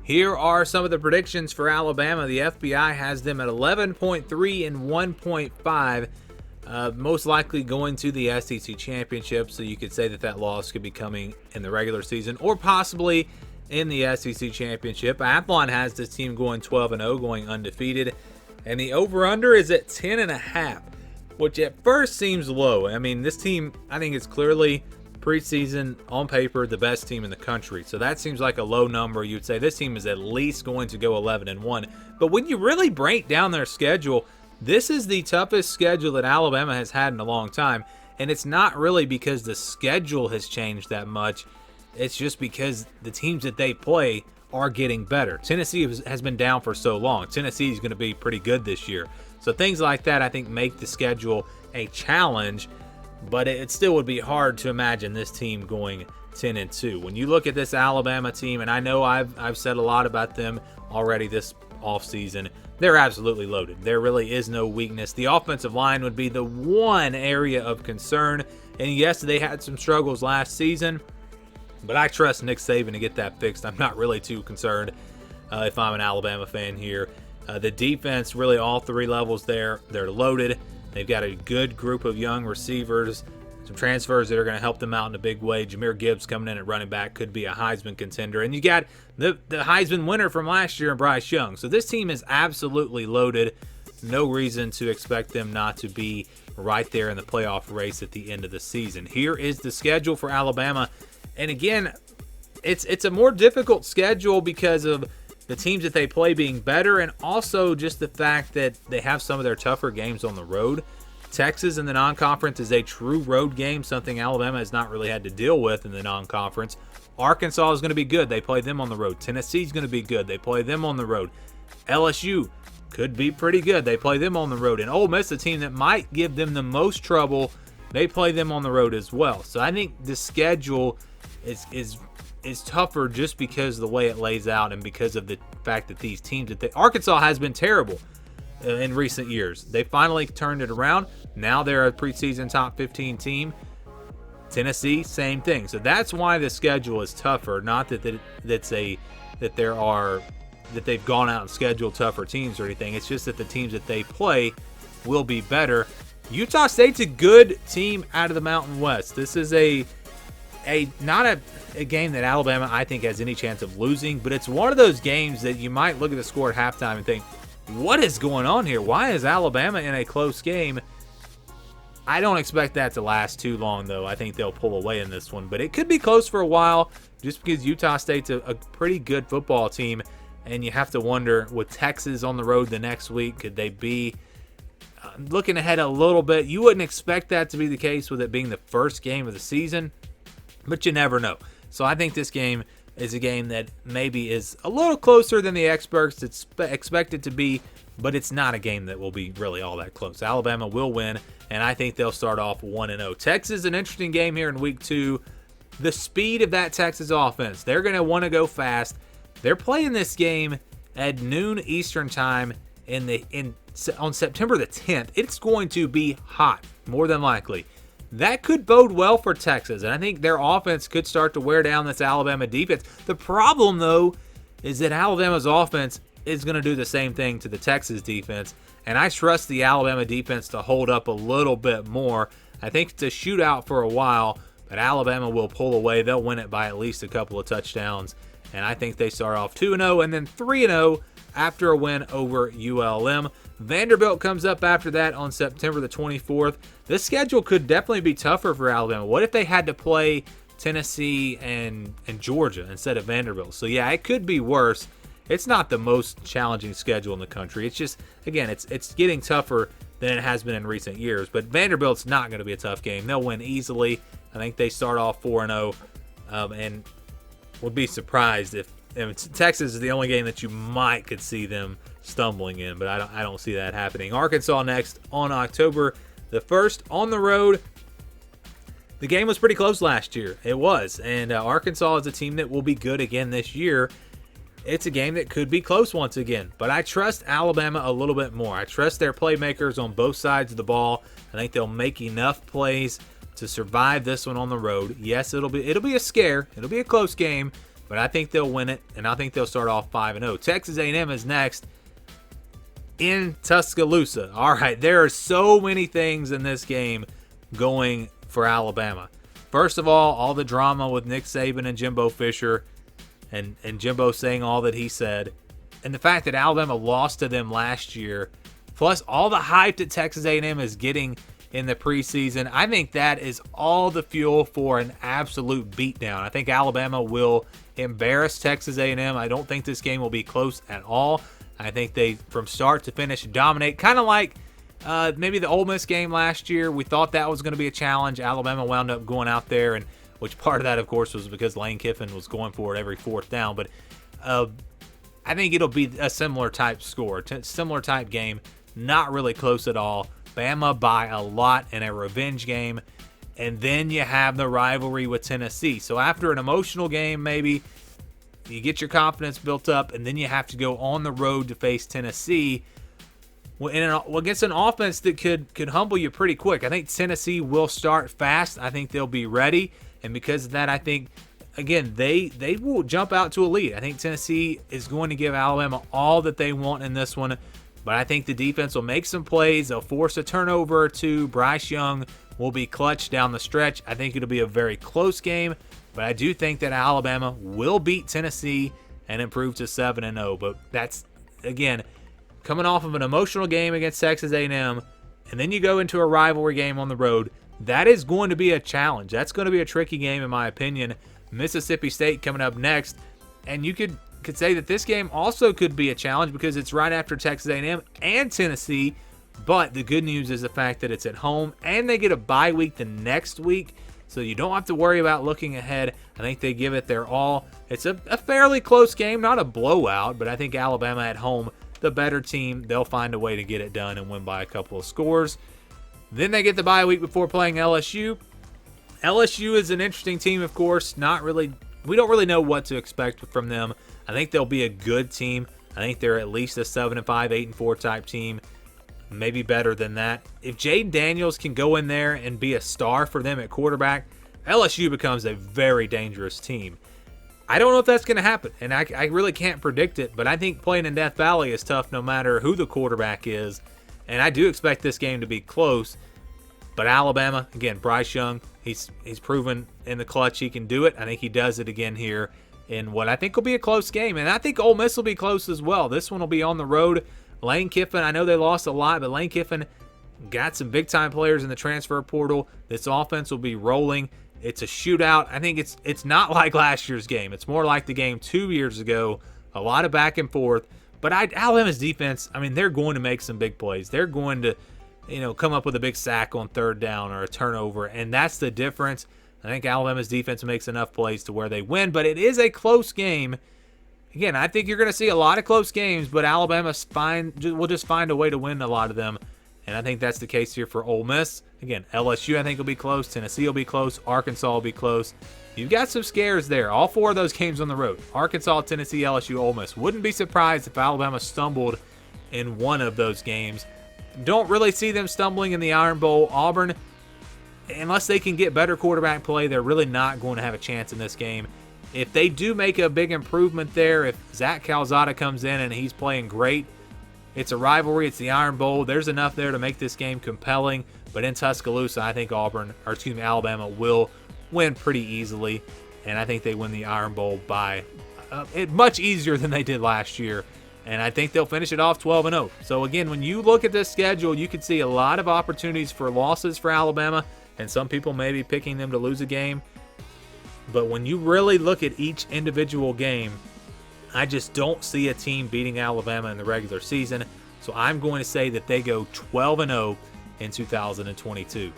Here are some of the predictions for Alabama. The FBI has them at 11.3 and 1.5. Most likely going to the SEC championship, so you could say that loss could be coming in the regular season or possibly in the SEC championship. Athlon has this team going 12-0, going undefeated, and the over-under is at 10.5, which at first seems low. I mean, this team, I think, is clearly preseason on paper the best team in the country, so that seems like a low number. You'd say this team is at least going to go 11-1, but when you really break down their schedule, this is the toughest schedule that Alabama has had in a long time, and it's not really because the schedule has changed that much. It's just because the teams that they play are getting better. Tennessee has been down for so long. Tennessee is going to be pretty good this year. So things like that, I think, make the schedule a challenge, but it still would be hard to imagine this team going 10-2. When you look at this Alabama team, and I know I've said a lot about them already this offseason, they're absolutely loaded. There really is no weakness. The offensive line would be the one area of concern. And yes, they had some struggles last season, but I trust Nick Saban to get that fixed. I'm not really too concerned if I'm an Alabama fan here. The defense, really all three levels there, they're loaded. They've got a good group of young receivers, some transfers that are going to help them out in a big way. Jahmyr Gibbs coming in at running back could be a Heisman contender. And you got the Heisman winner from last year, Bryce Young. So this team is absolutely loaded. No reason to expect them not to be right there in the playoff race at the end of the season. Here is the schedule for Alabama. And again, it's a more difficult schedule because of the teams that they play being better, and also just the fact that they have some of their tougher games on the road. Texas in the non-conference is a true road game, something Alabama has not really had to deal with in the non-conference. Arkansas is going to be good. They play them on the road. Tennessee is going to be good. They play them on the road. LSU could be pretty good. They play them on the road. And Ole Miss, a team that might give them the most trouble, they play them on the road as well. So I think the schedule is tougher just because of the way it lays out and because of the fact that these teams Arkansas has been terrible in recent years. They finally turned it around. Now they're a preseason top 15 team. Tennessee, same thing. So that's why the schedule is tougher. Not that they've gone out and scheduled tougher teams or anything. It's just that the teams that they play will be better. Utah State's a good team out of the Mountain West. This is not a game that Alabama, I think, has any chance of losing, but it's one of those games that you might look at the score at halftime and think, what is going on here? Why is Alabama in a close game? I don't expect that to last too long, though. I think they'll pull away in this one, but it could be close for a while just because Utah State's a pretty good football team, and you have to wonder, with Texas on the road the next week, could they be looking ahead a little bit? You wouldn't expect that to be the case with it being the first game of the season, but you never know. So I think this game is a game that maybe is a little closer than the experts expect it to be, but it's not a game that will be really all that close. Alabama will win, and I think they'll start off 1-0. Texas is an interesting game here in week 2. The speed of that Texas offense, they're going to want to go fast. They're playing this game at noon Eastern time on September the 10th. It's going to be hot, more than likely. That could bode well for Texas, and I think their offense could start to wear down this Alabama defense. The problem, though, is that Alabama's offense is going to do the same thing to the Texas defense, and I trust the Alabama defense to hold up a little bit more. I think it's a shootout for a while, but Alabama will pull away. They'll win it by at least a couple of touchdowns, and I think they start off 2-0 and then 3-0 after a win over ULM. Vanderbilt comes up after that on September the 24th. This schedule could definitely be tougher for Alabama. What if they had to play Tennessee and Georgia instead of Vanderbilt? So yeah, it could be worse. It's not the most challenging schedule in the country. It's just, again, it's getting tougher than it has been in recent years. But Vanderbilt's not going to be a tough game. They'll win easily. I think they start off 4-0, and would be surprised if Texas is the only game that you could see them stumbling in, but I don't see that happening. Arkansas next on October the 1st on the road. The game was pretty close last year. It was, and Arkansas is a team that will be good again this year. It's a game that could be close once again, but I trust Alabama a little bit more. I trust their playmakers on both sides of the ball. I think they'll make enough plays to survive this one on the road. Yes, it'll be a scare. It'll be a close game, but but I think they'll win it, and I think they'll start off 5-0. Texas A&M is next in Tuscaloosa. All right, there are so many things in this game going for Alabama. First of all the drama with Nick Saban and Jimbo Fisher, and Jimbo saying all that he said, and the fact that Alabama lost to them last year, plus all the hype that Texas A&M is getting in the preseason. I think that is all the fuel for an absolute beatdown. I think Alabama will embarrass Texas A&M. I don't think this game will be close at all. I think they, from start to finish, dominate. Kind of like maybe the Ole Miss game last year. We thought that was going to be a challenge. Alabama wound up going out there, and which part of that, of course, was because Lane Kiffin was going for it every fourth down. But I think it'll be a similar type score, similar type game. Not really close at all. Bama by a lot in a revenge game. And then you have the rivalry with Tennessee. So after an emotional game, maybe you get your confidence built up, and then you have to go on the road to face Tennessee against an offense that could humble you pretty quick. I think Tennessee will start fast. I think they'll be ready. And because of that, I think, again, they will jump out to a lead. I think Tennessee is going to give Alabama all that they want in this one. But I think the defense will make some plays. They'll force a turnover or two. Bryce Young will be clutch down the stretch. I think it'll be a very close game. But I do think that Alabama will beat Tennessee and improve to 7-0. But that's, again, coming off of an emotional game against Texas A&M, and then you go into a rivalry game on the road. That is going to be a challenge. That's going to be a tricky game, in my opinion. Mississippi State coming up next. And you could say that this game also could be a challenge because it's right after Texas A&M and Tennessee. But the good news is the fact that it's at home and they get a bye week the next week. So you don't have to worry about looking ahead. I think they give it their all. It's a fairly close game, not a blowout, but I think Alabama at home, the better team, they'll find a way to get it done and win by a couple of scores. Then they get the bye week before playing LSU. LSU is an interesting team, of course. We don't really know what to expect from them. I think they'll be a good team. I think they're at least a 7-5, 8-4 type team. Maybe better than that. If Jaden Daniels can go in there and be a star for them at quarterback, LSU becomes a very dangerous team. I don't know if that's going to happen, and I really can't predict it, but I think playing in Death Valley is tough no matter who the quarterback is, and I do expect this game to be close. But Alabama, again, Bryce Young, he's proven in the clutch he can do it. I think he does it again here in what I think will be a close game, and I think Ole Miss will be close as well. This one will be on the road. Lane Kiffin, I know they lost a lot, but Lane Kiffin got some big-time players in the transfer portal. This offense will be rolling. It's a shootout. I think it's not like last year's game. It's more like the game 2 years ago. A lot of back and forth. But Alabama's defense, I mean, they're going to make some big plays. They're going to, come up with a big sack on third down or a turnover, and that's the difference. I think Alabama's defense makes enough plays to where they win, but it is a close game. Again, I think you're going to see a lot of close games, but Alabama will just find a way to win a lot of them, and I think that's the case here for Ole Miss. Again, LSU I think will be close. Tennessee will be close. Arkansas will be close. You've got some scares there. All four of those games on the road. Arkansas, Tennessee, LSU, Ole Miss. Wouldn't be surprised if Alabama stumbled in one of those games. Don't really see them stumbling in the Iron Bowl. Auburn, unless they can get better quarterback play, they're really not going to have a chance in this game. If they do make a big improvement there, if Zach Calzada comes in and he's playing great, it's a rivalry, it's the Iron Bowl. There's enough there to make this game compelling. But in Tuscaloosa, I think Alabama will win pretty easily. And I think they win the Iron Bowl by much easier than they did last year. And I think they'll finish it off 12-0. So again, when you look at this schedule, you can see a lot of opportunities for losses for Alabama. And some people may be picking them to lose a game. But when you really look at each individual game, I just don't see a team beating Alabama in the regular season. So I'm going to say that they go 12-0 in 2022.